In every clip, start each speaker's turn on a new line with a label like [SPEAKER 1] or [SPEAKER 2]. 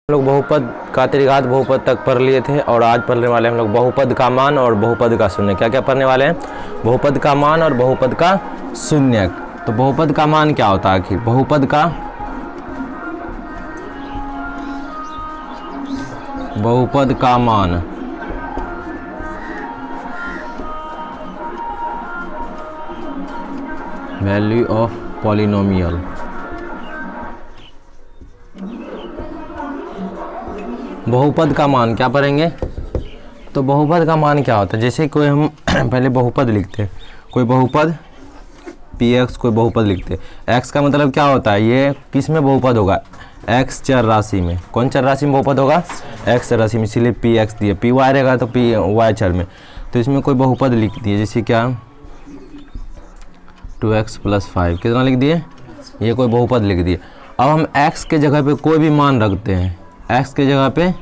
[SPEAKER 1] लोग बहुपद का त्रिघात बहुपद तक पढ़ लिए थे और आज पढ़ने वाले हम लोग बहुपद का मान और बहुपद का शून्य। क्या क्या पढ़ने वाले हैं? बहुपद का मान और बहुपद का शून्य। तो बहुपद का मान क्या होता है? आखिर बहुपद का मान वैल्यू ऑफ पॉलिनोमियल। बहुपद का मान क्या पढ़ेंगे? तो बहुपद का मान क्या होता है? जैसे कोई हम पहले बहुपद लिखते हैं, कोई बहुपद px, कोई बहुपद लिखते हैं। x का मतलब क्या होता है? ये किस में बहुपद होगा? x चर राशि में। कौन चर राशि में बहुपद होगा? x चर राशि में, इसीलिए px दिए। py रहेगा तो py चर में। तो इसमें कोई बहुपद लिख दिए, जैसे क्या 2x + 5 कितना लिख दिए? ये कोई बहुपद लिख दिए। अब हम x के जगह पे कोई भी मान रखते हैं, x के जगह पे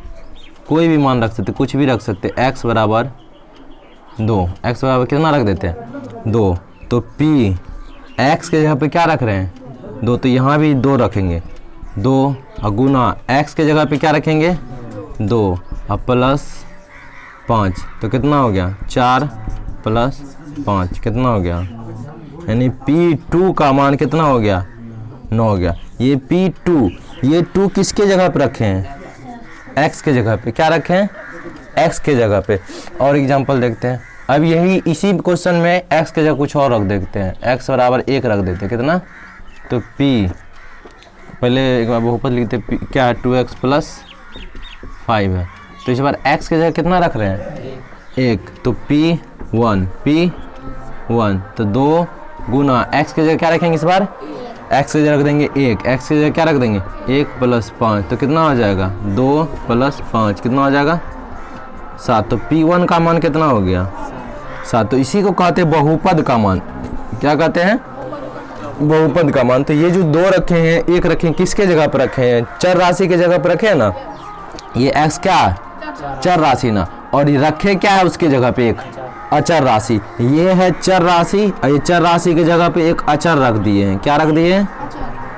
[SPEAKER 1] कोई भी मान रख सकते, कुछ भी रख सकते। x बराबर 2, x बराबर कितना रख देते हैं? 2। तो p x के जगह पे क्या रख रहे हैं? 2। तो यहाँ भी 2 रखेंगे, 2 और गुना x के जगह पे क्या रखेंगे? 2 और प्लस 5। तो कितना हो गया? 4 + 5 कितना हो गया? यानी p2 का मान कितना हो गया? 9 हो गया। ये p2, ये 2 किसके जगह पे रखे हैं? x के जगह पे। क्या रखे हैं? x के जगह पे। और एग्जांपल देखते हैं। अब यही इसी क्वेश्चन में x के जगह कुछ और रख देते हैं, x बराबर 1 रख देते हैं। कितना? तो p पहले एक बार बहुपद लिखते हैं, क्या 2x + 5 है। तो इस बार x के जगह कितना रख रहे हैं? 1। तो p1 तो 2 गुना x के जगह क्या रखेंगे इस बार? x के जगह रख देंगे 1, x के जगह क्या रख देंगे? 1 + 5। तो कितना हो जाएगा? 2 + 5 कितना हो जाएगा? 7। तो p1 का मान कितना हो गया? 7। तो इसी को कहते हैं बहुपद का मान। क्या कहते हैं? बहुपद का मान। तो ये जो 2 रखे हैं, 1 रखे हैं, किसके जगह पर रखे हैं? चर राशि के जगह पर रखे हैं ना। ये x क्या? चर राशि ना। और ये रखे क्या है उसके जगह पे? एक अचर राशि। ये है चर राशि और ये चर राशि की जगह पे एक अचर रख दिए हैं। क्या रख दिए हैं?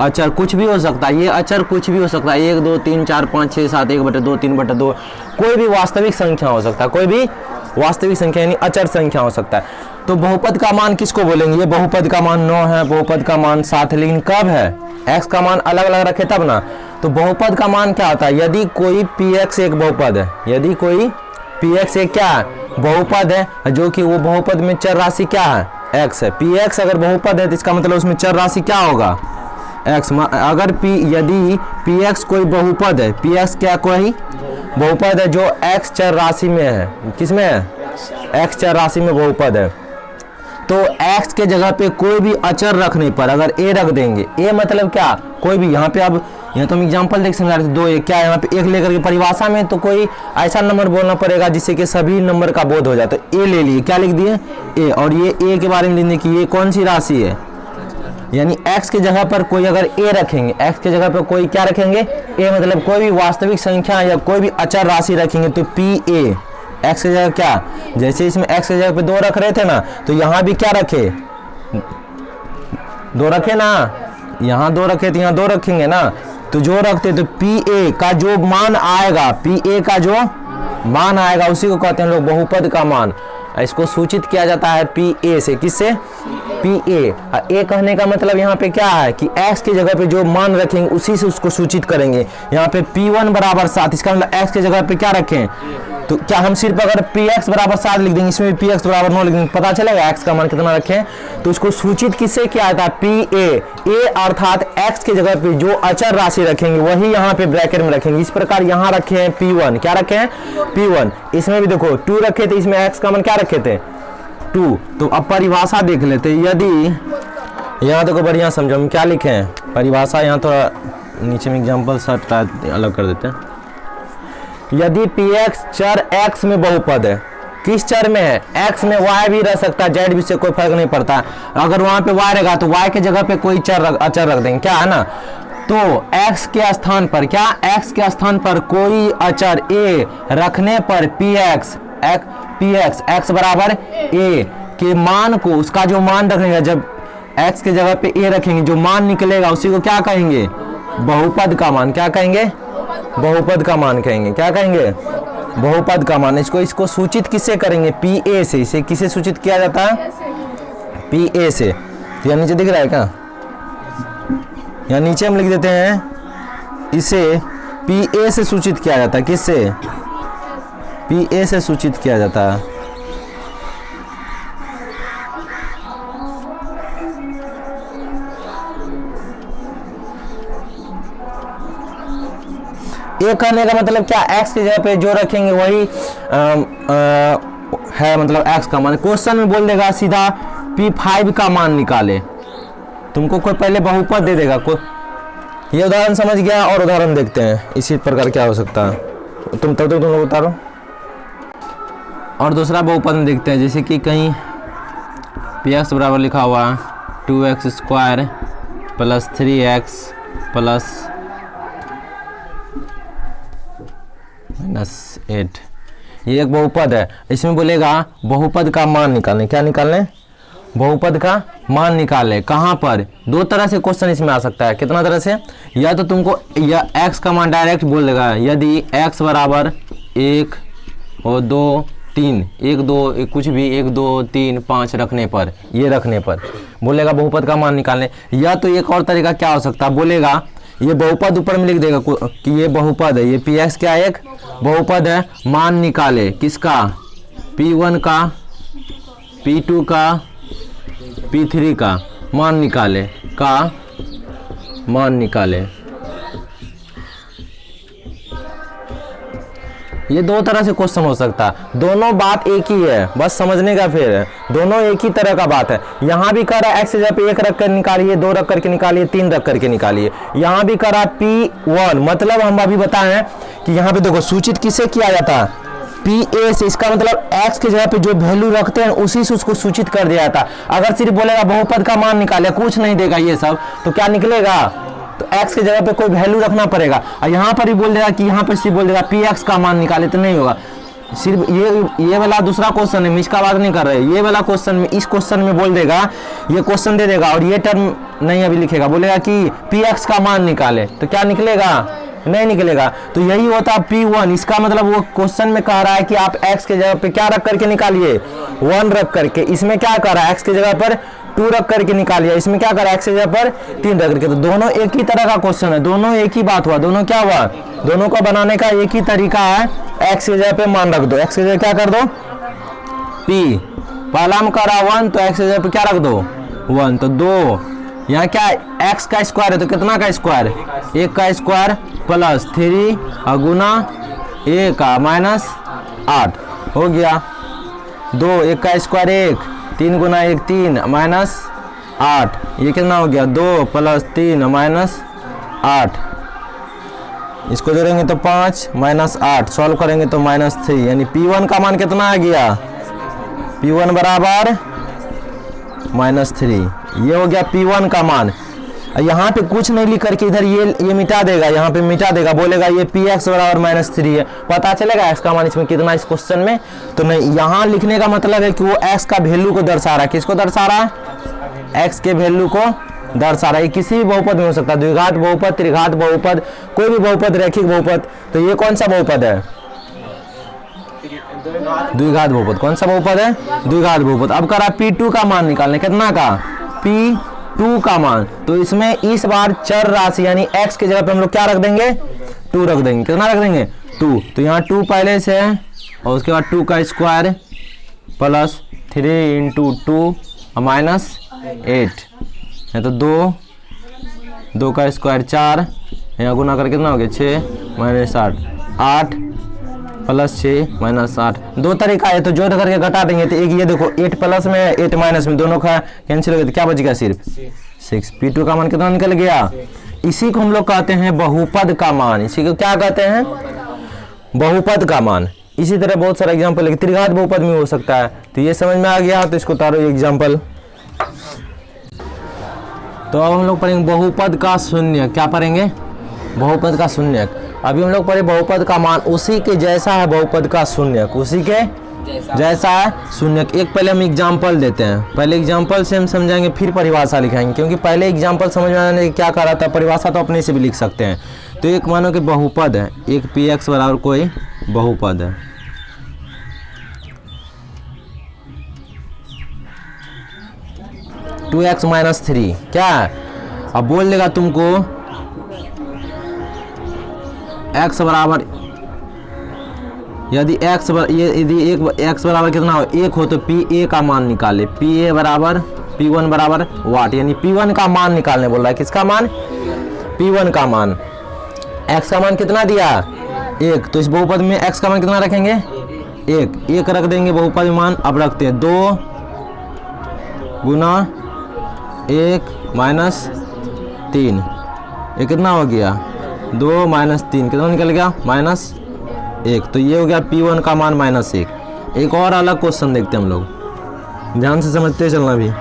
[SPEAKER 1] अचर। कुछ भी हो सकता है, ये अचर कुछ भी हो सकता है। 1 2 3 4 5 6 7 1/2 3/2 कोई भी वास्तविक संख्या हो सकता है, कोई भी वास्तविक संख्या यानी अचर संख्या हो सकता है। तो बहुपद का मान किसको बोलेंगे? ये बहुपद का मान 9 है, बहुपद का मान 7 है। लेकिन कब है? x का मान अलग अलग रखे तब ना। तो बहुपद का मान क्या होता है? यदि कोई px एक बहुपद है, यदि कोई px एक क्या है? बहुपद है, जो कि वो बहुपद में चर राशि क्या है? x है। px अगर बहुपद है तो इसका मतलब उसमें चर राशि क्या होगा? x। अगर यदि px कोई बहुपद है, px क्या कोई बहुपद है जो x चर राशि में है। किस में है? x चर राशि में बहुपद है। तो x के जगह पे कोई भी अचर रखने पर अगर a रख देंगे, a मतलब क्या? कोई भी। यहाँ पे अब यहाँ तो हम एग्जाम्पल देख समझा रहे थे, 2 1 क्या है? यहाँ पे 1 लेकर के परिभाषा में तो कोई ऐसा नंबर बोलना पड़ेगा जिससे कि सभी नंबर का बोध हो जाए। तो a ले लिए, क्या लिख दिए? a। और ये a के बारे में लिखने की ये कौन सी राशि है? यानी x के जगह पर कोई अगर a रखेंगे, x के जगह पर कोई क्या रखेंगे? a मतलब कोई भी वास्तविक संख्या या कोई भी अचर राशि रखेंगे तो pa। x की जगह क्या? जैसे इसमें x की जगह पे 2 रख रहे थे ना, तो यहाँ भी क्या रखे? 2 रखे ना। यहाँ 2 रखे तो यहाँ 2 रखेंगे ना। तो जो रखते तो pa का जो मान आएगा, pa का जो मान आएगा उसी को कहते हैं लोग बहुपद का मान। इसको सूचित किया जाता है pa से। किससे? pa। a कहने का मतलब यहाँ पे क्या है कि x की जगह पे जो मान रखेंगे उसी से उसको सूचित करेंगे। यहाँ पे p1 बराबर 7, इसका मतलब x के जगह पे क्या रखें? तो क्या हम सिर्फ अगर px बराबर 7 लिख देंगे, इसमें भी px बराबर 9 लिख देंगे, पता चलेगा x का मान कितना रखें? तो उसको सूचित किससे किया जाता है? pa। a अर्थात x की जगह पे जो अचर राशि रखेंगे वही यहाँ पे ब्रैकेट में रखेंगे। इस प्रकार यहाँ रखे हैं p1। क्या रखे हैं? p1। इसमें भी देखो 2 रखे थे, इसमें x का मान क्या रखे थे? 2। तो अब परिभाषा देख लेते। यदि यहाँ देखो बढ़िया समझो हम क्या लिखे हैं परिभाषा। यहाँ थोड़ा नीचे में एग्जाम्पल सर्ट अलग कर देते हैं। यदि px चर x में बहुपद है, किस चर में है? x में y भी रह सकता है, z भी से कोई फर्क नहीं पड़ता। अगर वहां पे y रहेगा तो y के जगह पे कोई अचर रख देंगे। क्या है ना? तो x के स्थान पर क्या? x के स्थान पर कोई अचर a रखने पर px x बराबर a के मान को, उसका जो मान रखेंगे, जब x के जगह पे a रखेंगे जो मान निकलेगा उसी को क्या कहेंगे? बहुपद का मान। क्या कहेंगे? बहुपद का मान कहेंगे। क्या कहेंगे? बहुपद का मान। इसको सूचित किससे करेंगे? पी ए से। इसे किसे सूचित किया जाता है? पी ए से। तो यहाँ नीचे दिख रहा है क्या? यहाँ नीचे हम लिख देते हैं इसे पी ए से सूचित किया जाता है। किससे? पी ए से सूचित किया जाता है। ये कहने का मतलब क्या? x की जगह पे जो रखेंगे वही है मतलब x का मान। क्वेश्चन में बोल देगा सीधा P5 का मान निकाले। तुमको कोई पहले बहुपद दे देगा। ये उदाहरण समझ गया और उदाहरण देखते हैं इसी प्रकार क्या हो सकता है। तुम लोग उतारो और दूसरा बहुपद में देखते हैं। जैसे कि कहीं px बराबर लिखा हुआ 2x square plus 3x plus -8, ये एक बहुपद है। इसमें बोलेगा बहुपद का मान निकालने। क्या निकालने? बहुपद का मान निकाले। कहाँ पर? दो तरह से क्वेश्चन इसमें आ सकता है। कितना तरह से? या तो तुमको या x का मान डायरेक्ट बोल देगा, यदि x बराबर 1 और 2 3 1 2 कुछ भी 1 2 3 5 रखने पर, ये रखने पर बोलेगा बहुपद का मान निकालने। या तो एक और तरीका क्या हो सकता है? बोलेगा ये बहुपद ऊपर में लिख देगा कि ये बहुपद है, ये px क्या एक बहुपद है, मान निकाले। किसका? p1 का, p2 का, p3 का मान निकाले। का मान निकाले। ये दो तरह से क्वेश्चन हो सकता है। दोनों बात एक ही है, बस समझने का फिर है। दोनों एक ही तरह का बात है। यहाँ भी कर रहा है x जगह पे 1 रख कर निकालिए, 2 रख करके निकालिए, 3 रख करके निकालिए। यहाँ भी कर रहा है P1, मतलब हम अभी बताए हैं कि यहाँ पे देखो सूचित किसे किया जाता है? PA से। इसका मतलब x की जगह पे जो वैल्यू रखते हैं उसी से उसको सूचित कर दिया जाता। अगर सिर्फ बोलेगा बहुपद का मान निकाले, कुछ नहीं देगा ये सब, तो क्या निकलेगा? तो x की जगह पे कोई वैल्यू रखना पड़ेगा। और यहाँ पर ही बोल देगा कि यहाँ पर सिर्फ बोल देगा px का मान निकाले, तो नहीं होगा। सिर्फ ये वाला दूसरा क्वेश्चन है, इसका बात नहीं कर रहे। ये वाला क्वेश्चन में, इस क्वेश्चन में बोल देगा, ये क्वेश्चन दे देगा और ये टर्म नहीं अभी लिखेगा, बोलेगा कि px का मान निकाले, तो क्या निकलेगा? नहीं निकलेगा। तो यही होता है P1। इसका मतलब वो क्वेश्चन में कह रहा है कि आप x के जगह पे क्या रख करके निकालिए? 1 रख करके। इसमें क्या कर रहा है? x की जगह पर 2 रख करके निकालिए। इसमें क्या कर रहा है? x की जगह पर 3 रख करके। तो दोनों एक ही तरह का क्वेश्चन है, दोनों एक ही बात हुआ। दोनों क्या हुआ? दोनों को बनाने का एक ही तरीका है। x की जगह पे मान रख दो। x की जगह क्या कर दो? P। पहला में कर रहा 1, तो x की जगह पे क्या रख दो? 1। तो 2 यहाँ क्या x का स्क्वायर है, तो कितना का स्क्वायर? 1 का स्क्वायर प्लस 3 और गुना a का माइनस 8 हो गया। 2 1 का स्क्वायर 1, 3 गुना 1 3 माइनस 8, ये कितना हो गया? 2 प्लस 3 माइनस 8। इसको जोड़ेंगे तो 5 माइनस 8, सॉल्व करेंगे तो -3, यानी P1 का मान कितना आ गया? P1 बराबर -3। ये हो गया P1 का मान। यहाँ पे कुछ नहीं लिख करके इधर ये मिटा देगा, यहाँ पे मिटा देगा, बोलेगा ये Px बराबर -3 है। पता चलेगा x का मान इसमें कितना इस क्वेश्चन में? तो नहीं। यहाँ लिखने का मतलब है कि वो x का वैल्यू को दर्शा रहा है। किसको दर्शा रहा है? x के वैल्यू को दर्शा रहा है। किसी भी बहुपद में हो सकता है, द्विघात बहुपद, त्रिघात बहुपद, कोई भी बहुपद, रैखिक बहुपद। तो ये कौन सा बहुपद है? द्विघात बहुपद। कौन सा बहुपद है? द्विघात बहुपद। अब करा P2 का मान निकालने। कितना का? P2 का मान। तो इसमें इस बार चर राशि यानी x की जगह पे हम लोग क्या रख देंगे? 2 रख देंगे। कितना रख देंगे? 2। तो यहाँ 2 पहले से है और उसके बाद 2 का स्क्वायर प्लस 3 × 2 माइनस 8 है, तो 2 का स्क्वायर 4, यहाँ गुना करके कितना हो गया? 6 माइनस 8, 8 प्लस 6 माइनस 8। दो तरीका है, तो जोड़ करके घटा देंगे तो एक ये देखो 8 प्लस में 8 माइनस में, दोनों का कैंसिल हो गया, तो क्या बच गया? सिर्फ 6। P2 का मान कितना निकल गया? इसी को हम लोग कहते हैं बहुपद का मान। इसी को क्या कहते हैं? बहुपद का मान। इसी तरह बहुत सारा एग्जाम्पल है, त्रिघात बहुपद में हो सकता है। तो ये समझ में आ गया, तो इसको उतारो एग्जाम्पल। तो अब हम लोग पढ़ेंगे बहुपद का शून्य। क्या पढ़ेंगे? बहुपद का शून्य। अभी हम लोग पढ़े बहुपद का मान उसी के जैसा है, बहुपद का शून्य उसी के जैसा है शून्य। एक पहले हम एग्जाम्पल देते हैं, पहले एग्जाम्पल से हम समझाएंगे, फिर परिभाषा लिखाएंगे, क्योंकि पहले एग्जाम्पल समझ में आने क्या कर रहा था, परिभाषा तो अपने से भी लिख सकते हैं। तो एक मानो कि बहुपद है, एक पी एक्स बराबर कोई बहुपद है। टू एक्स माइनस थ्री क्या है? अब बोल देगा तुमको x बराबर, यदि x बराबर कितना हो, एक हो तो पी ए का मान निकाले। पी ए बराबर P1 बराबर वाट, यानी P1 का मान निकालने बोल रहा है। किसका मान? P1 का मान। x का मान कितना दिया? एक। तो इस बहुपद में x का मान कितना रखेंगे? एक रख देंगे बहुपद में मान। अब रखते हैं 2 गुना 1 माइनस 3, ये कितना हो गया? 2 माइनस 3 कितना निकल गया? -1। तो ये हो गया P1 का मान -1। एक और अलग क्वेश्चन देखते हैं हम लोग, ध्यान से समझते चलना भी।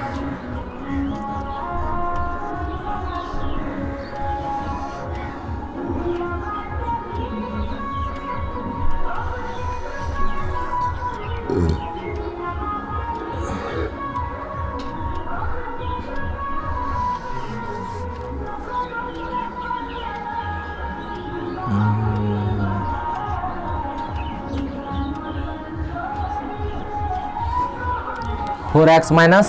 [SPEAKER 1] फोर एक्स माइनस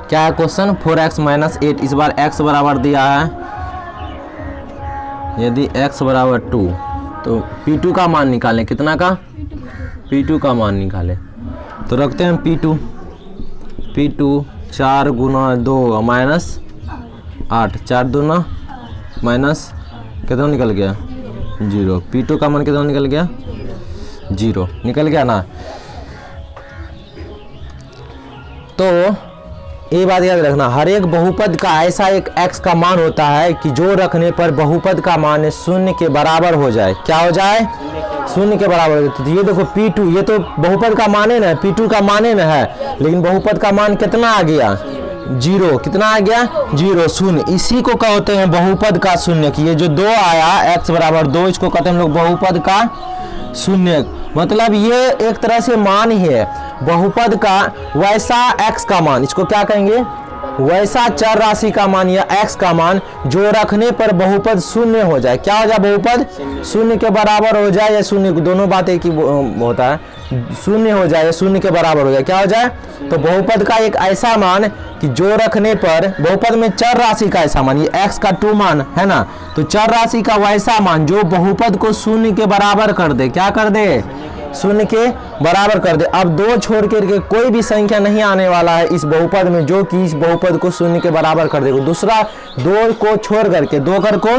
[SPEAKER 1] क्या है क्वेश्चन? 4x minus 8। इस बार x बराबर दिया है, यदि x बराबर 2 तो P2 का मान निकालें। कितना का? P2 का मान निकालें। तो रखते हैं P2 4 गुना 2 माइनस 8, 4 दूना माइनस कितना निकल गया? 0। P2 का मान कितना निकल गया? 0 निकल गया ना। तो ये बात याद रखना, हर एक बहुपद का ऐसा एक x का मान होता है कि जो रखने पर बहुपद का मान 0 के बराबर हो जाए। क्या हो जाए? 0 के बराबर हो जाए। तो ये देखो P2, ये तो बहुपद का मान है ना, P2 का मान है ना है, लेकिन बहुपद का मान कितना आ गया? 0। कितना आ गया? 0 0। इसी को कहते हैं बहुपद का शून्य। ये जो 2 आया x बराबर 2, इसको कहते हैं हम लोग बहुपद का शून्य। मतलब ये एक तरह से मान ही है बहुपद का वैसा x का मान, इसको क्या कहेंगे? वैसा चर राशि का मान या x का मान जो रखने पर बहुपद 0 हो जाए। क्या हो जाए? बहुपद 0 के बराबर हो जाए या 0, दोनों बात एक ही होता है। 0 हो जाए या 0 के बराबर हो जाए। क्या हो जाए? तो बहुपद का एक ऐसा मान कि जो रखने पर, बहुपद में चर राशि का ऐसा मान, ये x का 2 मान है ना, तो चर राशि का वैसा मान जो बहुपद को 0 के बराबर कर दे। क्या कर दे? 0 के बराबर कर दे। अब 2 छोड़ करके कोई भी संख्या नहीं आने वाला है इस बहुपद में जो कि इस बहुपद को 0 के बराबर कर देगा। दूसरा 2 को छोड़ करके, 2 कर को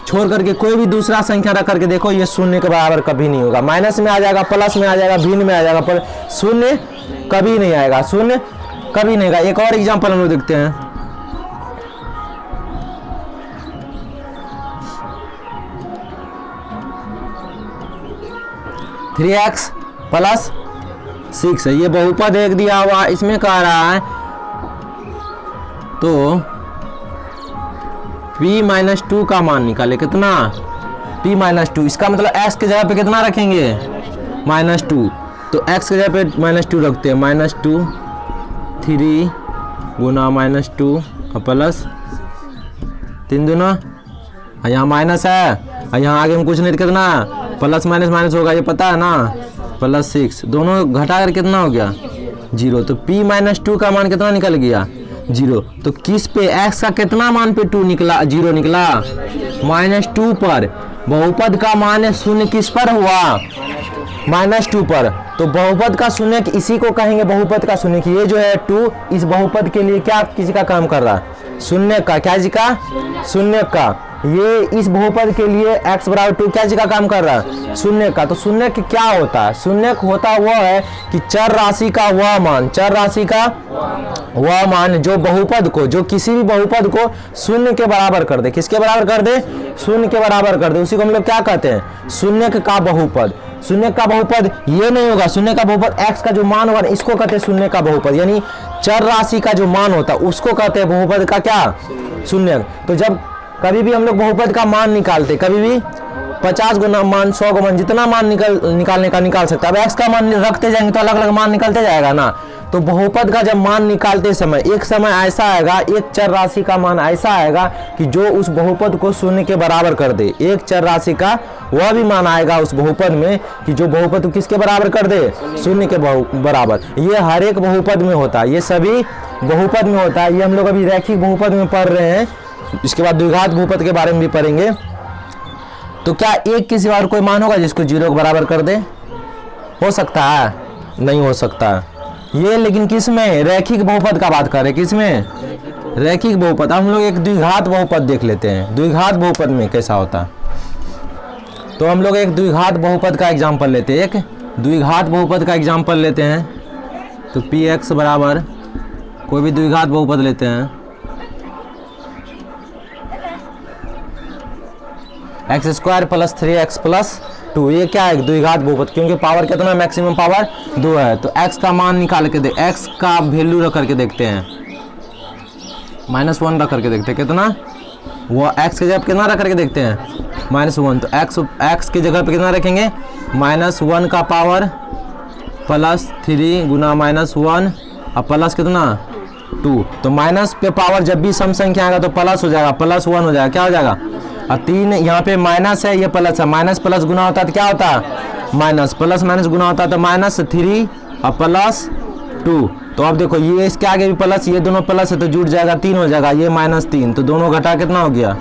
[SPEAKER 1] छोड़ करके कोई भी दूसरा संख्या रख करके देखो, ये 0 के बराबर कभी नहीं होगा। माइनस में आ जाएगा, प्लस में आ जाएगा, भिन्न में आ जाएगा, पर 0 कभी नहीं आएगा। 0 कभी नहीं आएगा। एक और एग्जाम्पल हम लोग देखते हैं। थ्री एक्स प्लस 6 है, ये बहुपद एक दिया हुआ, इसमें कह रहा है तो P-2 का मान निकाले। कितना? P-2। इसका मतलब x के जगह पे कितना रखेंगे? -2। तो x के जगह पे -2 रखते हैं। -2 3 गुना -2 और प्लस 3 दूना, यहाँ माइनस है और यहाँ आगे हम कुछ नहीं, कितना प्लस माइनस माइनस होगा, ये पता है ना, +6। दोनों घटा कर कितना हो गया? 0। तो P-2 का मान कितना निकल गया? 0। तो किस पे? x का कितना मान पे 2 निकला? 0 निकला। -2 पर बहुपद का मान 0 किस पर हुआ? -2 पर। तो बहुपद का शून्य इसी को कहेंगे बहुपद का शून्य। ये जो है 2 इस बहुपद के लिए क्या किसी का काम कर रहा है? शून्य का। क्या जी का? शून्य का। ये इस बहुपद के लिए x बराबर 2 क्या जी का काम कर रहा है? शून्य का। तो शून्य क्या होता है? शून्य होता वह है कि चर राशि का वह मान, चर राशि का वह मान जो बहुपद को, जो किसी भी बहुपद को 0 के बराबर कर दे। किसके बराबर कर दे? 0 के बराबर कर दे। उसी को हम लोग क्या कहते हैं? शून्य का बहुपद। शून्य का बहुपद ये नहीं होगा, शून्य का बहुपद x का जो मान होगा इसको कहते हैं शून्य का बहुपद, यानी चर राशि का जो मान होता है उसको कहते हैं बहुपद का क्या? शून्य। तो जब कभी भी हम लोग बहुपद का मान निकालते, कभी भी 50 गुना मान, 100 गुना, जितना मान निकालने का निकाल सकता है। अब x का मान रखते जाएंगे तो अलग अलग मान निकलते जाएगा ना। तो बहुपद का जब मान निकालते समय एक समय ऐसा आएगा, एक चर राशि का मान ऐसा आएगा कि जो उस बहुपद को शून्य के बराबर कर दे। एक चर राशि का वह भी मान आएगा उस बहुपद में कि जो बहुपद को किसके बराबर कर दे, शून्य के बराबर। ये हर एक बहुपद में होता है, ये सभी बहुपद में होता है। ये हम लोग अभी रैखिक बहुपद में पढ़ रहे हैं, इसके बाद द्विघात बहुपद के बारे में भी पढ़ेंगे। तो क्या एक के सिवा और कोई मान होगा जिसको 0 के बराबर कर दे? हो सकता है? नहीं हो सकता ये। लेकिन किस में? रैखिक बहुपद का बात कर रहे हैं। किस में? रैखिक बहुपद। हम लोग एक द्विघात बहुपद देख लेते हैं, द्विघात बहुपद में कैसा होता है। तो हम लोग एक द्विघात बहुपद का एग्जाम्पल लेते हैं, एक द्विघात बहुपद का एग्जाम्पल लेते हैं। तो px बराबर कोई भी द्विघात बहुपद लेते हैं, x² + 3x + 2। ये क्या है? द्विघात बहुपद, क्योंकि पावर कितना, मैक्सिमम पावर 2 है। तो x का मान निकाल के x का वैल्यू रख करके देखते हैं, -1 रख करके देखते हैं कितना, वो x की जगह कितना रख करके देखते हैं, -1। तो x की जगह पे कितना रखेंगे, -1 का पावर +3 गुना -1 और प्लस कितना 2। तो माइनस पे पावर जब भी सम संख्या आएगा तो प्लस हो जाएगा, +1 हो जाएगा, क्या हो जाएगा। और 3 यहाँ पे माइनस है, ये प्लस है, माइनस प्लस गुना होता है तो क्या होता है, माइनस, प्लस माइनस गुना होता है तो -3 और +2। तो अब देखो ये इसके आगे भी प्लस, ये दोनों प्लस है तो जुड़ जाएगा, 3 हो जाएगा, ये -3, तो दोनों घटा कितना हो गया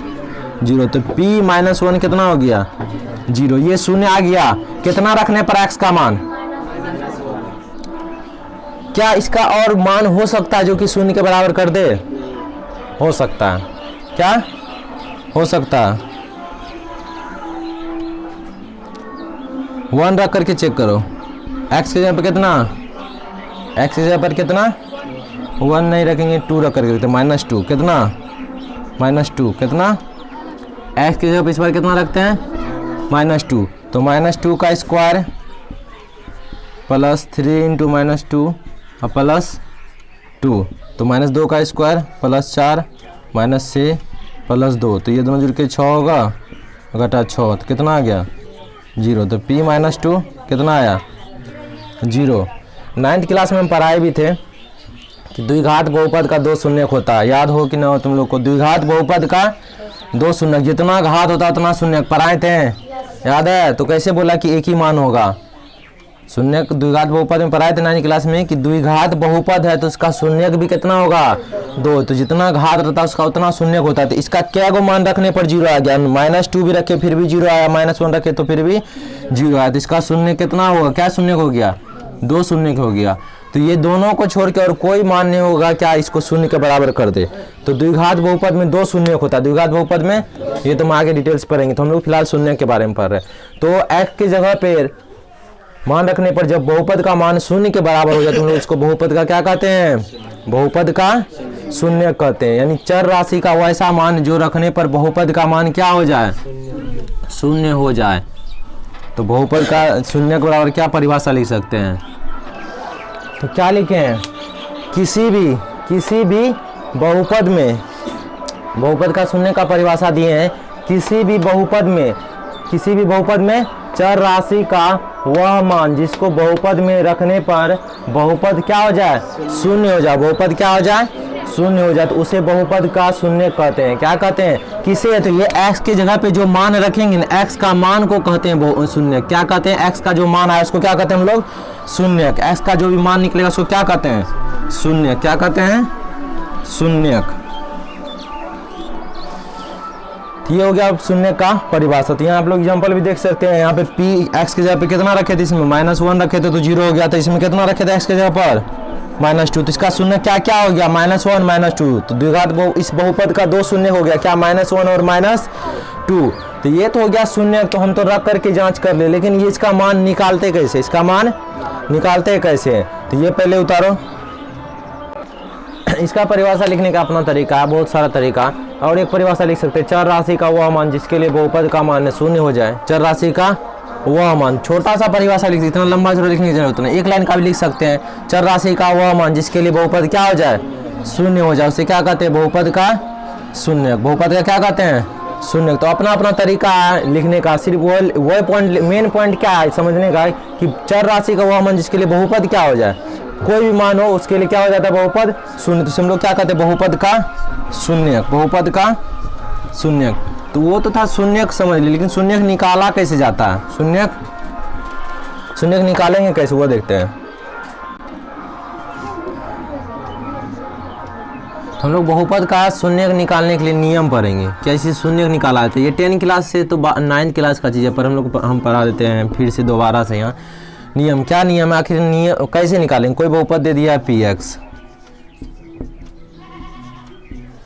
[SPEAKER 1] 0। तो p -1 कितना हो गया 0। ये शून्य आ गया कितना रखने पर x का मान। क्या इसका और मान हो सकता है जो कि शून्य के बराबर कर दे? हो सकता है। क्या हो सकता है? 1 रख करके चेक करो। x की जगह पर कितना, x की जगह पर कितना, 1 नहीं रखेंगे, 2 रख करके देखते, -2 कितना, -2 कितना, x की जगह पर इस बार कितना रखते हैं, -2। तो -2 का स्क्वायर +3 × -2 और +2। तो -2 का स्क्वायर +4 -6 +2। तो ये दोनों जुड़ के 6 होगा, घटा 6 तो कितना आ गया 0। तो p -2 कितना आया 0। 9th क्लास में हम पढ़ाए भी थे कि द्विघात बहुपद का 2 शून्यक होता है। याद हो कि ना हो तुम लोग को? द्विघात बहुपद का 2 शून्यक, जितना घात होता है उतना शून्यक पढ़ाए थे, याद है। तो कैसे बोला कि एक ही मान होगा शून्यक? द्विघात बहुपद में पढ़ाए थे 9th क्लास में कि द्विघात बहुपद है तो उसका शून्यक भी कितना होगा 2। तो जितना घात रहता है उसका उतना शून्यक होता है। तो इसका क्या गो मान रखने पर 0 आ गया, -2 भी रखे फिर भी 0 आया, -1 रखे तो फिर भी 0 आया। तो इसका शून्य कितना होगा, क्या शून्यक हो गया 2 शून्यक हो गया। तो ये दोनों को छोड़ के और कोई मान नहीं होगा क्या इसको शून्य के बराबर कर दे। तो द्विघात बहुपद में 2 शून्यक होता है। द्विघात बहुपद में ये तो हम आगे डिटेल्स पढ़ेंगे, तो हम लोग फिलहाल शून्य के बारे में पढ़ रहे हैं। तो x की जगह पर मान रखने पर जब बहुपद का मान शून्य के बराबर हो जाए तो हम लोग उसको बहुपद का क्या कहते हैं, बहुपद का शून्य कहते हैं। यानी चर राशि का वैसा मान जो रखने पर बहुपद का मान क्या हो जाए, शून्य हो जाए। तो बहुपद का शून्य के बराबर क्या परिभाषा लिख सकते हैं, तो क्या लिखे हैं, किसी भी बहुपद में, बहुपद का शून्य का परिभाषा दिए हैं, किसी भी बहुपद में चर राशि का वह मान जिसको बहुपद में रखने पर बहुपद क्या हो जाए, शून्य हो जाए। बहुपद क्या हो जाए, शून्य हो जाए, तो उसे बहुपद का शून्य कहते हैं। क्या कहते हैं, किसे? तो ये x की जगह पे जो मान रखेंगे ना, x का मान को कहते हैं शून्य। क्या कहते हैं, x का जो मान आया उसको क्या कहते हैं हम लोग, शून्य। x का जो भी मान निकलेगा उसको क्या कहते हैं, शून्य। क्या कहते हैं, शून्यक। ये हो गया शून्य का परिभाषा। तो यहाँ आप लोग एग्जांपल भी देख सकते हैं। यहाँ पे p x की जगह पे कितना रखे थे, इसमें -1 रखे थे तो 0 हो गया था। इसमें कितना रखे थे x की जगह पर -2, तो इसका शून्य क्या क्या हो गया, -1 -2। तो द्विघात इस बहुपद का 2 शून्य हो गया, क्या -1 और -2। तो ये तो हो गया शून्य। तो हम तो रख करके जांच कर ले, लेकिन ये इसका मान निकालते कैसे, इसका मान निकालते कैसे। तो ये पहले उतारो, इसका परिभाषा लिखने का अपना तरीका है, बहुत सारा तरीका। और एक परिभाषा लिख सकते हैं, चर राशि का वह मान जिसके लिए बहुपद का मान शून्य हो जाए। चर राशि का वह मान, छोटा सा परिभाषा लिख, इतना लंबा छोटा लिखने की जरूरत नहीं, एक लाइन का भी लिख सकते हैं। चर राशि का वह मान जिसके लिए बहुपद क्या हो जाए, शून्य हो जाए, उसे क्या कहते हैं, बहुपद का शून्य। बहुपद का क्या कहते हैं, शून्य। तो अपना अपना तरीका है लिखने का। सिर्फ वो पॉइंट, मेन पॉइंट क्या है समझने का कि चर राशि का वह मान जिसके लिए बहुपद क्या हो जाए, कोई भी मान हो उसके लिए क्या हो जाता है बहुपद शून्य। तो हम लोग क्या कहते हैं बहुपद का शून्यक, बहुपद का शून्यक। तो वो तो था शून्यक समझ ली, लेकिन शून्यक निकाला कैसे जाता है, शून्यक निकालेंगे कैसे वो देखते हैं। तो हम लोग बहुपद का शून्यक निकालने के लिए नियम पढ़ेंगे, कैसे शून्यक निकाला जाता है। ये 10 क्लास से तो 9th क्लास का चीज़ है, पर हम पढ़ा देते हैं फिर से दोबारा से। यहाँ नियम क्या नियम है आखिर, नियम कैसे निकालेंगे। कोई बहुपद दे दिया है px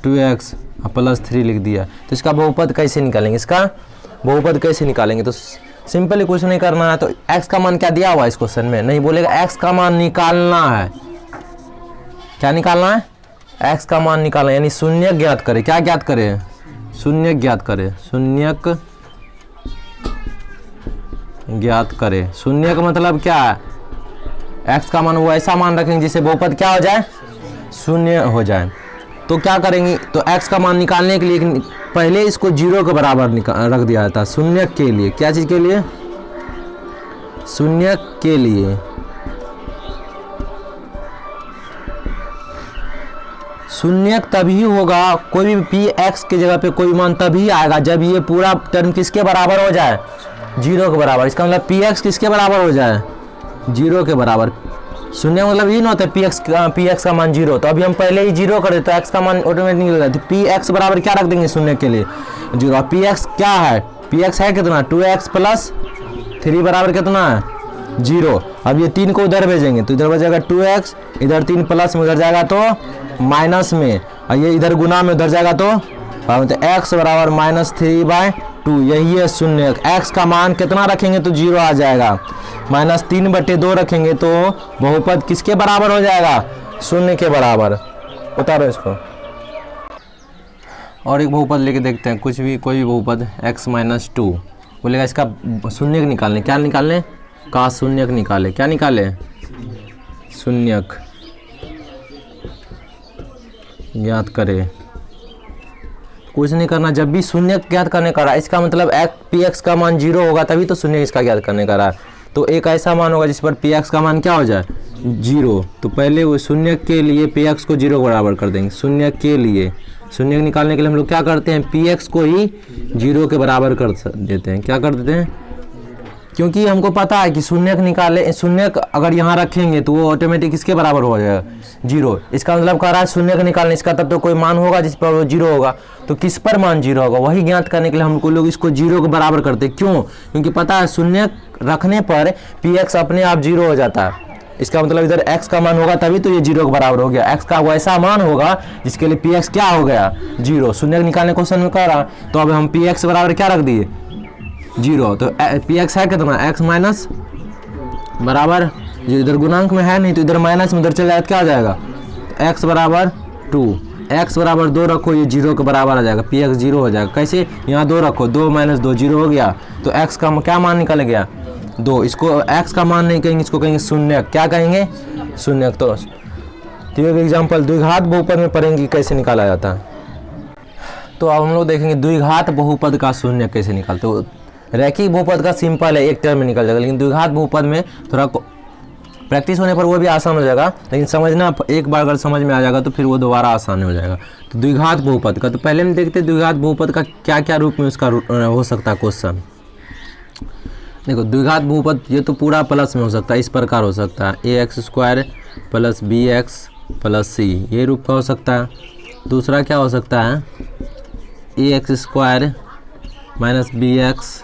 [SPEAKER 1] 2x +3 लिख दिया, तो इसका बहुपद कैसे निकालेंगे, इसका बहुपद कैसे निकालेंगे। तो सिंपली कुछ नहीं करना है। तो x का मान क्या दिया हुआ है इस क्वेश्चन में, नहीं बोलेगा x का मान निकालना है। क्या निकालना है, x का मान निकालना, यानी शून्यक ज्ञात करें। क्या ज्ञात करें, शून्यक ज्ञात करें, शून्यक ज्ञात करें। शून्य का मतलब क्या है, x का मान वो ऐसा मान रखेंगे जिससे बहुपद क्या हो जाए, शून्य हो जाए। तो क्या करेंगे, तो x का मान निकालने के लिए पहले इसको 0 के बराबर रख दिया जाता है शून्यक के लिए। क्या चीज़ के लिए, शून्यक के लिए। शून्यक तभी होगा, कोई भी px के जगह पे कोई मान तभी आएगा जब ये पूरा टर्म किसके बराबर हो जाए, 0 के बराबर। इसका मतलब px किसके बराबर हो जाए, 0 के बराबर। शून्य मतलब ये ना होता है px का मान 0, तो अभी हम पहले ही 0 कर देते तो x का मान ऑटोमेटिक निकल जाता है। px बराबर क्या रख देंगे शून्य के लिए, 0। और px क्या है, px है कितना, 2x + 3 बराबर कितना है, 0। अब ये 3 को उधर भेजेंगे तो इधर बचेगा 2x, इधर 3 प्लस में उधर जाएगा तो माइनस में, और ये इधर गुना में उधर जाएगा तो x बराबर -3/2। यही है शून्य। x का मान कितना रखेंगे तो 0 आ जाएगा, -3/2 रखेंगे तो बहुपद किसके बराबर हो जाएगा, शून्य के बराबर। उतारो इसको और एक बहुपद लेके देखते हैं, कुछ भी कोई भी बहुपद x - 2 बोलेगा इसका शून्यक निकालने। क्या निकालने का, शून्यक निकाले। क्या निकाले, शून्यक ज्ञात करे। कुछ नहीं करना, जब भी शून्य ज्ञात करने का रहा, इसका मतलब px का मान 0 होगा तभी तो शून्य इसका ज्ञात करने का रहा। तो एक ऐसा मान होगा जिस पर px का मान क्या हो जाए, 0। तो पहले वो शून्य के लिए px को 0 के बराबर कर देंगे। शून्य के लिए शून्य निकालने के लिए हम लोग क्या करते हैं, px को ही 0 के बराबर कर देते हैं। क्या कर देते हैं, क्योंकि हमको पता है कि शून्यक निकाले, शून्यक अगर यहाँ रखेंगे तो वो ऑटोमेटिक किसके बराबर हो जाएगा, 0। इसका मतलब कह रहा है शून्यक निकालने, इसका तब तो कोई मान होगा जिस पर वो 0 होगा। तो किस पर मान 0 होगा, वही ज्ञात करने के लिए हमको लोग इसको 0 के बराबर करते हैं। क्यों, क्योंकि पता है शून्यक रखने पर px अपने आप 0 हो जाता है। इसका मतलब इधर x का मान होगा तभी तो ये 0 के बराबर हो गया। x का वैसा मान होगा जिसके लिए px क्या हो गया, 0। शून्यक निकालने क्वेश्चन में कह रहा, तो अब हम px बराबर क्या रख दिए, 0। तो px है कितना, x माइनस बराबर, जो इधर गुणांक में है नहीं तो इधर माइनस में उधर चला जाए तो क्या आ जाएगा, x बराबर 2। x बराबर 2 रखो, ये 0 के बराबर आ जाएगा, px 0 हो जाएगा। कैसे, यहाँ 2 रखो, 2 - 2 0 हो गया। तो x का क्या मान निकल गया, 2। इसको x का मान नहीं कहेंगे, इसको कहेंगे शून्यक। क्या कहेंगे, शून्यक। तो एक एग्जाम्पल द्विघात बहुपद में पढ़ेंगे कैसे निकाला जाता है। तो अब हम लोग देखेंगे द्विघात बहुपद का शून्यक कैसे निकालते हो। रैखिक बहुपद का सिंपल है, एक टर्म में निकल जाएगा, लेकिन द्विघात बहुपद में थोड़ा प्रैक्टिस होने पर वो भी आसान हो जाएगा, लेकिन समझना एक बार अगर समझ में आ जाएगा तो फिर वो दोबारा आसान हो जाएगा। तो द्विघात बहुपद का, तो पहले हम देखते हैं द्विघात बहुपद का क्या क्या रूप में उसका हो सकता है क्वेश्चन। देखो द्विघात बहुपद ये तो पूरा प्लस में हो सकता है, इस प्रकार हो सकता है ax² + bx + c, ये रूप का हो सकता है। दूसरा क्या हो सकता है, ax² - bx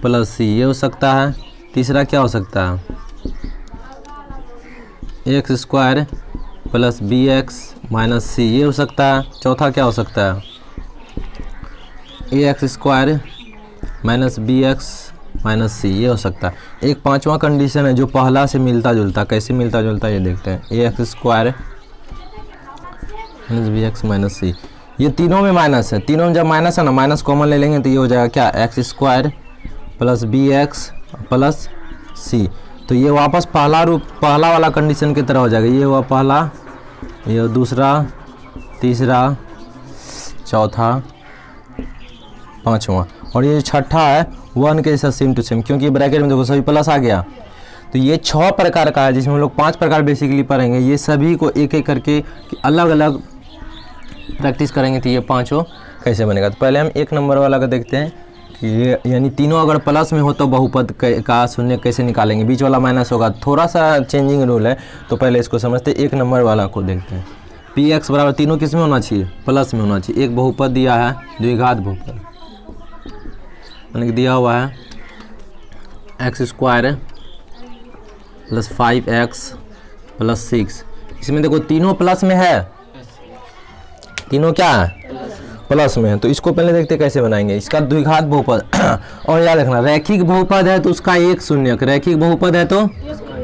[SPEAKER 1] + c, ये हो सकता है। तीसरा क्या हो सकता है, ax² + bx - c, ये हो सकता है। चौथा क्या हो सकता है, ax² - bx - c, ये हो सकता है। एक पांचवा कंडीशन है जो पहला से मिलता जुलता, कैसे मिलता जुलता ये देखते हैं, ax² - bx - c, ये तीनों में माइनस है। तीनों में जब माइनस है ना, माइनस कॉमन ले लेंगे तो ये हो जाएगा क्या, x² + bx + c। तो ये वापस पहला रूप, पहला वाला कंडीशन की तरह हो जाएगा। ये हुआ पहला, ये दूसरा, तीसरा, चौथा, पांचवा, और ये छठा है 1 के जैसा सेम टू सेम, क्योंकि ब्रैकेट में देखो सभी प्लस आ गया। तो ये 6 प्रकार का है, जिसमें हम लोग 5 प्रकार बेसिकली पढ़ेंगे। ये सभी को एक एक करके अलग अलग प्रैक्टिस करेंगे तो ये पाँचों कैसे बनेगा। तो पहले हम 1 नंबर वाला का देखते हैं कि ये यानी तीनों अगर प्लस में हो तो बहुपद का शून्य कैसे निकालेंगे, बीच वाला माइनस होगा, थोड़ा सा चेंजिंग रूल है। तो पहले इसको समझते हैं। 1 नंबर वाला को देखते हैं। पी एक्स बराबर तीनों किस में होना चाहिए, प्लस में होना चाहिए। एक बहुपद दिया है द्विघात बहुपद, यानी कि दिया हुआ है x square plus 5x plus 6। इसमें देखो तीनों प्लस में है, तीनों क्या है प्लस में है। तो इसको पहले देखते कैसे बनाएंगे। इसका द्विघात बहुपद और याद रखना रैखिक बहुपद है तो उसका 1 शून्यक, रैखिक बहुपद है तो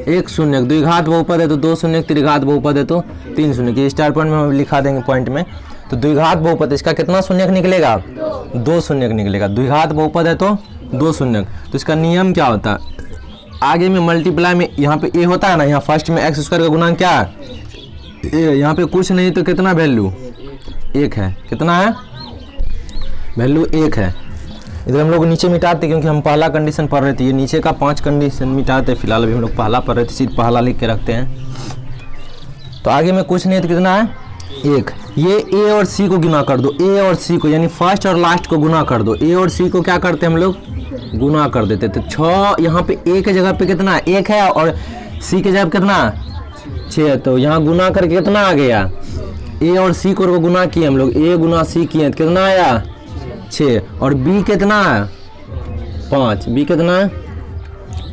[SPEAKER 1] 1 शून्यक, द्विघात बहुपद है तो 2 शून्यक, त्रिघात बहुपद है तो 3 शून्यक। ये स्टार पॉइंट में हम लिखा देंगे पॉइंट में। तो द्विघात बहुपद इसका कितना शून्यक निकलेगा, 2 शून्यक निकलेगा। द्विघात बहुपद है तो 2 शून्यक। तो इसका नियम क्या होता है, आगे में मल्टीप्लाई में यहाँ पे ए होता है ना, यहाँ फर्स्ट में एक्स स्क्वायर का गुणांक क्या है ए, यहाँ पे कुछ नहीं तो कितना वैल्यू 1 है, कितना है वैल्यू 1 है। इधर हम लोग नीचे मिटाते क्योंकि हम पहला कंडीशन पढ़ रहे थे, ये नीचे का 5 कंडीशन मिटाते। फिलहाल अभी हम लोग पहला पढ़ रहे थे, सिर्फ पहला लिख के रखते हैं। तो आगे में कुछ नहीं तो कितना है 1। ये ए और सी को गुना कर दो, ए और सी को यानी फर्स्ट और लास्ट को गुना कर दो। ए और सी को क्या करते हैं हम लोग गुना कर देते। तो 6 यहाँ पे ए के जगह पे कितना 1 है और सी के जगह पे कितना 6 है। तो यहाँ गुना करके कितना आ गया, ए और सी को गुना किए हम लोग, ए गुना सी किए तो कितना आया 6। और बी कितना है 5, बी कितना है,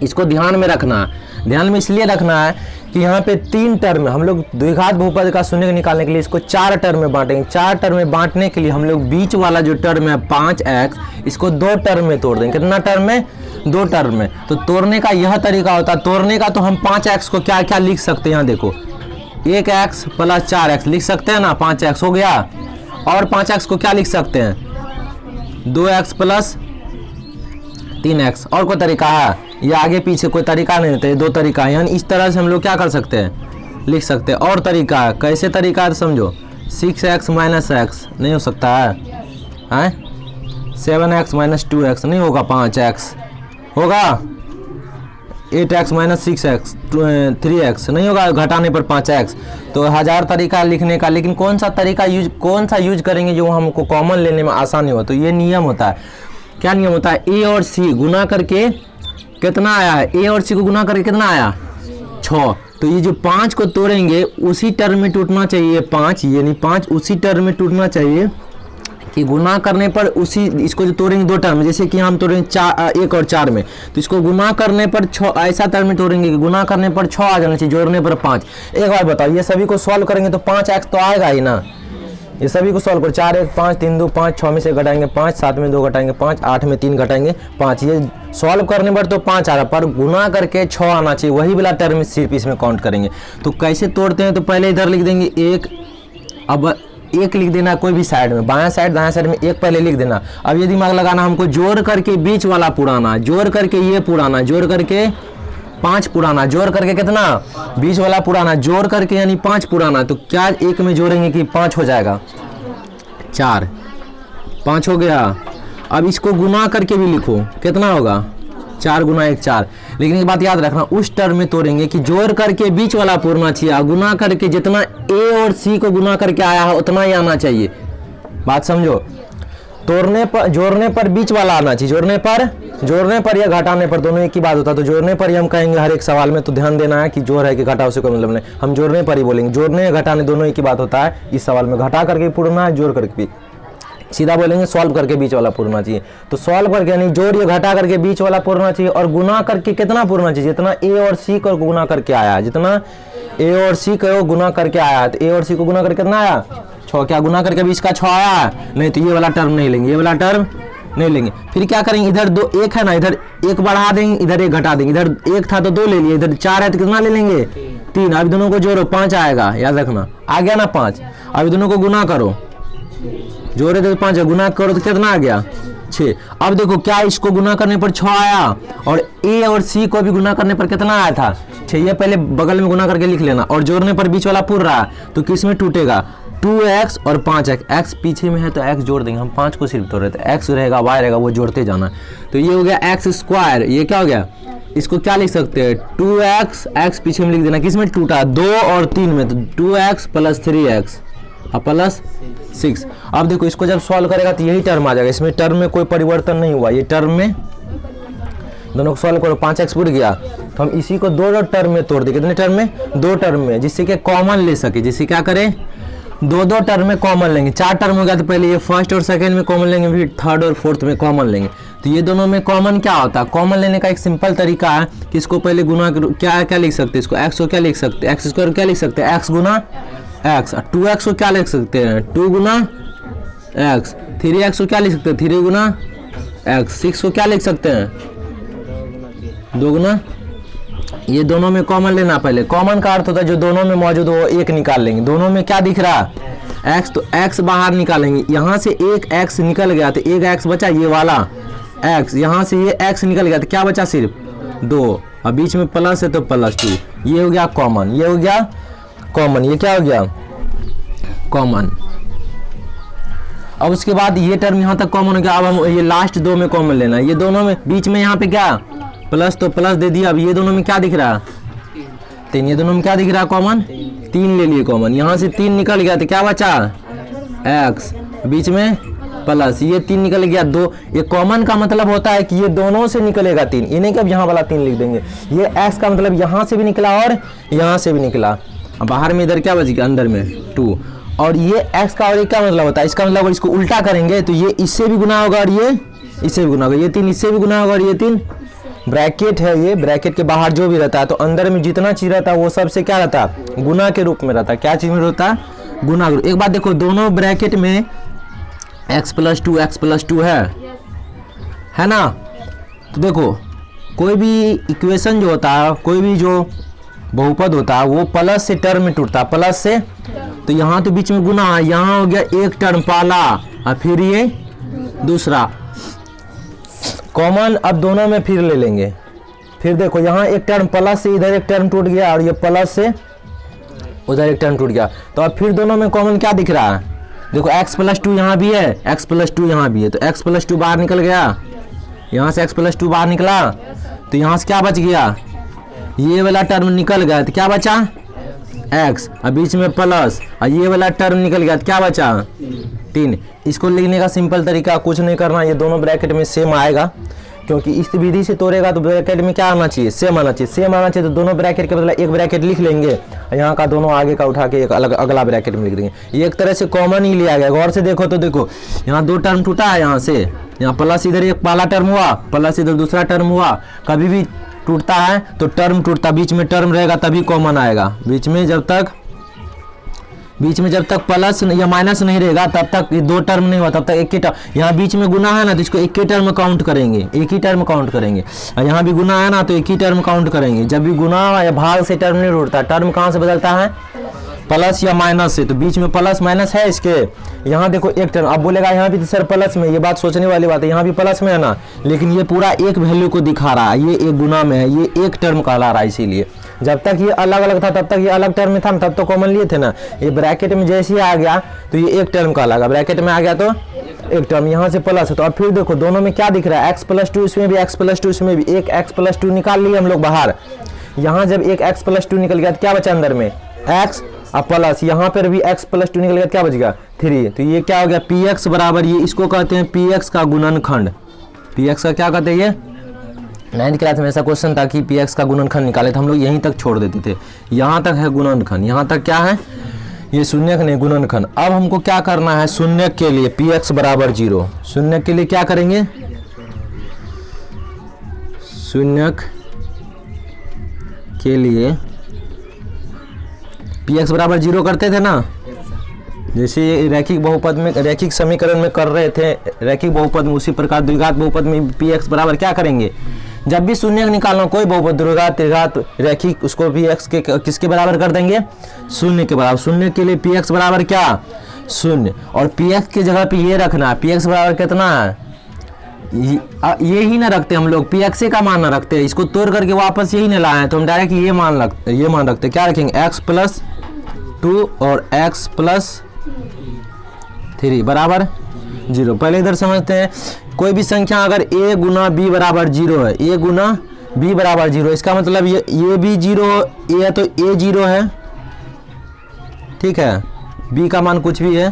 [SPEAKER 1] इसको ध्यान में रखना है। ध्यान में इसलिए रखना है कि यहाँ पे 3 टर्म हम लोग द्विघात बहुपद का शून्य निकालने के लिए इसको 4 टर्म में बांटेंगे। 4 टर्म में बांटने के लिए हम लोग बीच वाला जो टर्म है 5x इसको 2 टर्म में तोड़ देंगे। कितना टर्म में, 2 टर्म में। तो तोड़ने का यह तरीका होता है, तोड़ने का तो हम 5x को क्या क्या लिख सकते हैं, यहाँ देखो 1x प्लस 4x लिख सकते हैं ना, 5x हो गया। और 5x को क्या लिख सकते हैं 2x प्लस 3x। और कोई तरीका है, ये आगे पीछे कोई तरीका नहीं होता, ये 2 तरीका है। यानी इस तरह से हम लोग क्या कर सकते हैं लिख सकते हैं। और तरीका है, कैसे तरीका है समझो, 6x माइनस एक्स नहीं हो सकता है 7x माइनस 2x नहीं होगा, 5x होगा, 8x माइनस 6x 3x नहीं होगा, घटाने पर 5x। तो 1000 तरीका लिखने का, लेकिन कौन सा यूज करेंगे जो हमको कॉमन लेने में आसानी हो। तो ये नियम होता है। क्या नियम होता है, ए और सी गुना करके कितना आया है, ए और सी को गुना करके कितना आया 6। तो ये जो 5 को तोड़ेंगे उसी टर्म में टूटना चाहिए 5, यानी 5 उसी टर्म में टूटना चाहिए कि गुना करने पर उसी, इसको जो तोड़ेंगे 2 टर्म, जैसे कि हम तोड़ेंगे 1 और 4 में, तो इसको गुना करने पर 6 ऐसा टर्म में तोड़ेंगे कि गुना करने पर 6 आ जाना चाहिए, जोड़ने पर 5। एक बार बताओ, ये सभी को सॉल्व करेंगे तो 5x तो आएगा ही ना। ये सभी को सॉल्व करो, 4 1 5 3 2 5, 6 में से घटाएंगे 5, 7 में 2 घटाएंगे 5, 8 में 3 घटाएंगे 5। ये सॉल्व करने पर तो 5 आ रहा, पर गुना करके 6 आना चाहिए, वही वाला टर्म सिर्फ इसमें काउंट करेंगे। तो कैसे तोड़ते हैं, तो पहले इधर लिख देंगे 1, अब 1 लिख देना कोई भी साइड में, बायां साइड दायां साइड में 1 पहले लिख देना। अब ये दिमाग लगाना हमको जोड़ करके बीच वाला पुराना, जोड़ करके ये पुराना, जोड़ करके 5 पुराना, जोड़ करके कितना बीच वाला पुराना, जोड़ करके यानी 5 पुराना। तो क्या 1 में जोड़ेंगे कि 5 हो जाएगा, 4 5 हो गया। अब इसको गुना करके भी लिखो, कितना होगा 4 गुना 1 4। लेकिन एक बात याद रखना, उस टर्म में तोड़ेंगे कि जोड़ करके बीच वाला पूरना चाहिए, गुना करके जितना ए और सी को गुना करके आया है उतना ही आना चाहिए। बात समझो, तोड़ने पर जोड़ने पर बीच वाला आना चाहिए, जोड़ने पर या घटाने पर दोनों एक ही बात होता है। तो जोड़ने पर ही हम कहेंगे हर एक सवाल में, तो ध्यान देना है कि जोड़ है कि घटाव से कोई मतलब नहीं, हम जोड़ने पर ही बोलेंगे। जोड़ने या घटाने दोनों एक ही बात होता है। इस सवाल में घटा करके पूरना है, जोड़ करके भी सीधा बोलेंगे, सॉल्व करके बीच वाला पूरना चाहिए। तो सॉल्व करके यानी जोड़ या घटा करके बीच वाला पूरना चाहिए, और गुना करके कितना पूरना चाहिए, जितना ए और सी को गुना करके आया है, जितना ए और सी को गुना करके आया है। तो ए और सी को गुना करके कितना आया 6, क्या गुना करके भी इसका 6 आया नहीं, तो ये वाला टर्म नहीं लेंगे, ये वाला टर्म नहीं लेंगे। फिर क्या करेंगे, इधर 2 1 है ना, इधर 1 बढ़ा देंगे, इधर 1 घटा देंगे। इधर 1 था तो 2 ले लिए, इधर 4 है तो कितना ले लेंगे 3। अब दोनों को जोड़ो 5 आएगा, याद रखना आ गया ना 5। अब दोनों को गुना करो, जोड़े तो 5 गुना करो तो कितना आ गया 6। अब देखो क्या इसको गुना करने पर 6 आया, और ए और सी को भी गुना करने पर कितना आया था 6। ये पहले बगल में गुना करके लिख लेना, और जोड़ने पर बीच वाला पूर रहा तो किस में टूटेगा 2x और 5x। x पीछे में है तो x जोड़ देंगे, हम 5 को सिर्फ तोड़ रहे थे, x रहेगा y रहेगा वो जोड़ते जाना। तो ये हो गया x स्क्वायर, ये क्या हो गया इसको क्या लिख सकते हैं 2x, x पीछे में लिख देना, किस में टूटा 2 और 3 में, तो 2x प्लस 3x और प्लस 6। अब देखो इसको जब सॉल्व करेगा तो यही टर्म आ जाएगा, इसमें टर्म में कोई परिवर्तन नहीं हुआ, ये टर्म में दोनों को सॉल्व करो 5x उड़ गया, तो हम इसी को 2 टर्म में तोड़ दे, कितने टर्म में 2 टर्म में, जिससे कि कॉमन ले सके, जिससे क्या करें 2 टर्म में कॉमन लेंगे। 4 टर्म हो गया तो पहले ये फर्स्ट और सेकंड में कॉमन लेंगे, फिर थर्ड और फोर्थ में कॉमन लेंगे। तो ये दोनों में कॉमन क्या होता है, कॉमन लेने का एक सिंपल तरीका है कि इसको पहले गुना क्या क्या लिख सकते हैं, इसको x को क्या लिख सकते हैं, एक्स स्क्वायर क्या लिख सकते हैं x गुना x, 2x को क्या लिख सकते हैं 2 गुना x, 3x को क्या लिख सकते हैं 3 गुना x, 6 को क्या लिख सकते हैं 2 गुना। ये दोनों में कॉमन लेना, पहले कॉमन का अर्थ होता है जो दोनों में मौजूद हो वो एक निकाल लेंगे। दोनों में क्या दिख रहा है x, तो x बाहर निकालेंगे, यहाँ से एक x निकल गया तो एक x बचा, ये वाला x, यहाँ से ये x निकल गया तो क्या बचा सिर्फ 2, और बीच में प्लस है तो +2, ये हो गया कॉमन, ये हो गया कॉमन, ये क्या हो गया कॉमन। अब उसके बाद ये टर्म यहाँ तक कॉमन हो गया। अब हम ये लास्ट 2 में कॉमन लेना है, ये दोनों में बीच में यहाँ पे क्या प्लस, तो प्लस दे दिया। अब ये दोनों में क्या दिख रहा है 3, ये दोनों में क्या दिख रहा है कॉमन 3 ले लिए कॉमन, यहाँ से 3 निकल गया तो क्या बचा x, बीच में प्लस, ये 3 निकल गया 2। ये कॉमन का मतलब होता है कि ये दोनों से निकलेगा 3, ये नहीं कि अब यहाँ वाला 3 लिख देंगे, ये x का मतलब यहाँ से भी निकला और यहाँ से भी निकला, बाहर में इधर क्या बच गया अंदर में 2। और ये x का और ये क्या मतलब होता है, इसका मतलब इसको उल्टा करेंगे तो ये इससे भी गुना होगा और ये इससे भी गुना होगा, ये 3 इससे भी गुना होगा और ये 3 ब्रैकेट है, ये ब्रैकेट के बाहर जो भी रहता है तो अंदर में जितना चीज रहता है वो सबसे क्या रहता है गुना के रूप में रहता है। क्या चीज में रहता है गुना। एक बात देखो, दोनों ब्रैकेट में x + 2 है ना। तो देखो कोई भी इक्वेशन जो होता है, कोई भी जो बहुपद होता है वो प्लस से टर्म में टूटता है, प्लस से, तो यहाँ तो बीच में गुना, यहाँ हो गया एक टर्म पहला और फिर ये दूसरा कॉमन। अब दोनों में फिर ले लेंगे, फिर देखो यहाँ एक टर्म प्लस से इधर एक टर्म टूट गया और ये प्लस से उधर एक टर्म टूट गया, तो अब फिर दोनों में कॉमन क्या दिख रहा है, देखो x + 2 यहाँ भी है, x + 2 यहाँ भी है, तो x + 2 बाहर निकल गया, यहाँ से x + 2 बाहर निकला तो यहाँ से क्या बच गया, ये वाला टर्म निकल गया तो क्या बचा x, और बीच में प्लस, और ये वाला टर्म निकल गया तो क्या बचा 3। इसको लिखने का सिंपल तरीका कुछ नहीं करना, ये दोनों ब्रैकेट में सेम आएगा, क्योंकि इस विधि से तोड़ेगा तो ब्रैकेट में क्या आना चाहिए सेम आना चाहिए, सेम आना चाहिए। तो दोनों ब्रैकेट के बदला एक ब्रैकेट लिख लेंगे, यहाँ का दोनों आगे का उठा के एक अलग अगला ब्रैकेट में लिख देंगे। ये एक तरह से कॉमन ही लिया गया। गौर से देखो तो देखो यहाँ 2 टर्म टूटा है, यहाँ से यहाँ प्लस इधर एक पहला टर्म हुआ, प्लस इधर दूसरा टर्म हुआ। कभी भी टूटता है तो टर्म टूटता, बीच में टर्म रहेगा तभी कॉमन आएगा। बीच में जब तक प्लस या माइनस नहीं रहेगा तब तक ये 2 टर्म नहीं हुआ, तब तक एक ही टर्म। यहाँ बीच में गुना है ना तो इसको एक ही टर्म काउंट करेंगे, एक ही टर्म काउंट करेंगे। और यहाँ भी गुना है ना तो एक ही टर्म काउंट करेंगे। जब भी गुना या भाग से टर्म नहीं टूटता, टर्म कहाँ से बदलता है प्लस या माइनस से, तो बीच में प्लस माइनस है इसके। यहाँ देखो एक टर्म, अब बोलेगा यहाँ भी तो सर प्लस में, ये बात सोचने वाली बात है, यहाँ भी प्लस में है ना, लेकिन ये पूरा एक वैल्यू को दिखा रहा है, ये एक गुना में है, ये एक टर्म कहला रहा है। इसीलिए जब तक ये अलग अलग था तब तक ये अलग टर्म में था, तब तो कॉमन लिए थे ना। ये ब्रैकेट में जैसे ही आ गया तो ये एक टर्म कहलाएगा, ब्रैकेट में आ गया तो एक टर्म, यहाँ से प्लस है। तो अब फिर देखो दोनों में क्या दिख रहा है x + 2, इसमें भी x + 2, इसमें भी एक x + 2 निकाल लिए हम लोग बाहर। यहाँ जब एक x + 2 निकल गया तो क्या बचा अंदर में x, अब प्लस यहाँ पर भी x + 2 निकल गया, क्या बच गया 3। तो ये क्या हो गया px बराबर, ये इसको कहते हैं px का गुणनखंड। px का क्या कहते हैं, ये 9th क्लास में ऐसा क्वेश्चन था कि px का गुणनखंड निकाले तो हम लोग यहीं तक छोड़ देते थे। यहाँ तक है गुणनखंड, यहाँ तक क्या है ये शून्यक नहीं गुणनखंड। अब हमको क्या करना है शून्यक के लिए px बराबर 0, शून्यक के लिए क्या करेंगे, शून्यक के लिए px बराबर 0 करते थे ना, जैसे रैखिक बहुपद में, रैखिक समीकरण में कर रहे थे रैखिक बहुपद में, उसी प्रकार द्विघात बहुपद में px बराबर क्या करेंगे, जब भी शून्य निकालना कोई बहुपद द्विघात त्रिघात रैखिक, उसको px के किसके बराबर कर देंगे शून्य के बराबर। शून्य के लिए px बराबर क्या 0, और px की जगह पे ये रखना px बराबर कितना है, ये ही ना रखते हम लोग, px का मान ना रखते, इसको तोड़ करके वापस यही ना लाए, तो हम डायरेक्ट ये मान रखते। क्या रखेंगे x + 2 और x + 3 बराबर 0। पहले इधर समझते हैं, कोई भी संख्या अगर a गुना b बराबर 0 है, a गुना b बराबर 0, इसका मतलब ये भी 0, ये तो a 0 है, ठीक है, b का मान कुछ भी है,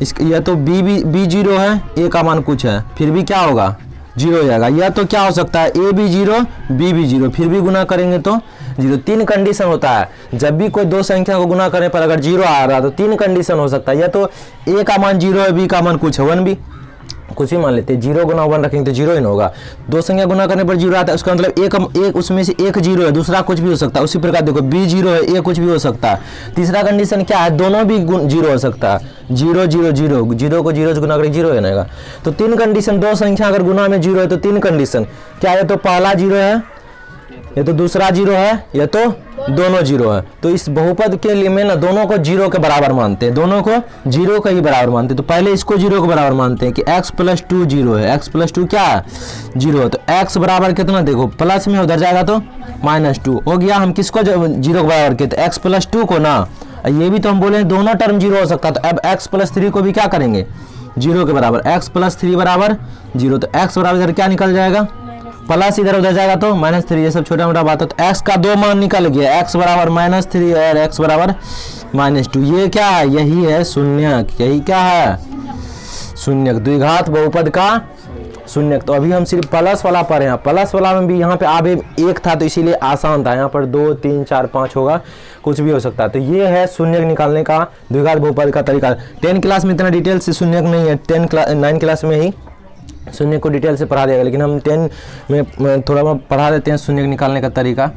[SPEAKER 1] यह तो b 0 है, a का मान कुछ है, फिर भी क्या होगा 0 हो जाएगा। यह तो क्या हो सकता है a भी 0 b भी 0, फिर भी गुना करेंगे तो 0। 3 कंडीशन होता है, जब भी कोई दो संख्या को गुना करने पर अगर 0 आ रहा है तो 3 कंडीशन हो सकता है, या तो a का मान 0 है, b का मान कुछ है, 1 भी कुछ भी मान लेते हैं, 0 गुना 1 रखेंगे तो 0 ही ना होगा। दो संख्या गुना करने पर 0 आता है, उसका मतलब एक उसमें से एक 0 है, दूसरा कुछ भी हो सकता है। उसी प्रकार देखो b 0 है, a कुछ भी हो सकता है। तीसरा कंडीशन क्या है, दोनों भी 0 हो सकता है, 0 0 0, 0 को 0 से गुना करें 0 है ना। तो 3 कंडीशन, दो संख्या अगर गुना में 0 है तो 3 कंडीशन क्या है, तो पहला 0 है, ये तो दूसरा 0 है, ये तो दोनों 0 है। तो इस बहुपद के लिए में ना दोनों को 0 के बराबर मानते हैं, दोनों को 0 के ही बराबर मानते हैं। तो पहले इसको 0 के बराबर मानते हैं कि x + 2 0 है, x + 2 क्या है 0 है। तो x बराबर कितना, देखो प्लस में उधर जाएगा तो -2 हो गया। हम किसको 0 के बराबर किए, तो x + 2 को ना, ये भी तो हम बोले दोनों टर्म 0 हो सकता है। तो अब x + 3 को भी क्या करेंगे 0 के बराबर, x + 3 बराबर 0। तो x बराबर इधर क्या निकल जाएगा, प्लस इधर उधर जाएगा तो -3, ये सब छोटा मोटा बात है। तो x का 2 मान निकल गया, x बराबर -3 और x बराबर -2। ये क्या है, यही है शून्यक, यही क्या है शून्यक, द्विघात बहुपद का शून्यक। तो अभी हम सिर्फ प्लस वाला पढ़े हैं, प्लस वाला में भी यहाँ पे आगे 1 था तो इसीलिए आसान था, यहाँ पर 2 3 4 5 होगा, कुछ भी हो सकता है। तो ये है शून्यक निकालने का द्विघात बहुपद का तरीका। 10 क्लास में इतना डिटेल से शून्यक नहीं है, 9 क्लास में ही शून्य को डिटेल से पढ़ा देगा, लेकिन हम 10 में थोड़ा बहुत पढ़ा देते हैं शून्य निकालने का तरीका।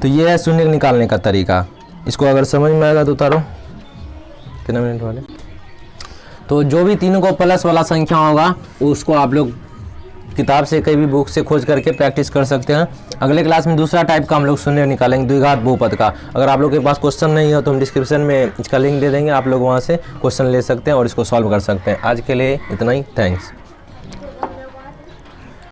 [SPEAKER 1] तो ये है शून्य निकालने का तरीका, इसको अगर समझ में आएगा तो उतारो, कितना मिनट वाले। तो जो भी तीनों को प्लस वाला संख्या होगा उसको आप लोग किताब से कई भी बुक से खोज करके प्रैक्टिस कर सकते हैं। अगले क्लास में दूसरा टाइप का हम लोग शून्य निकालेंगे, द्विघात बहुपद का। अगर आप लोग के पास क्वेश्चन नहीं हो तो हम डिस्क्रिप्शन में इसका लिंक दे देंगे, आप लोग वहाँ से क्वेश्चन ले सकते हैं और इसको सॉल्व कर सकते हैं। आज के लिए इतना ही, थैंक्स।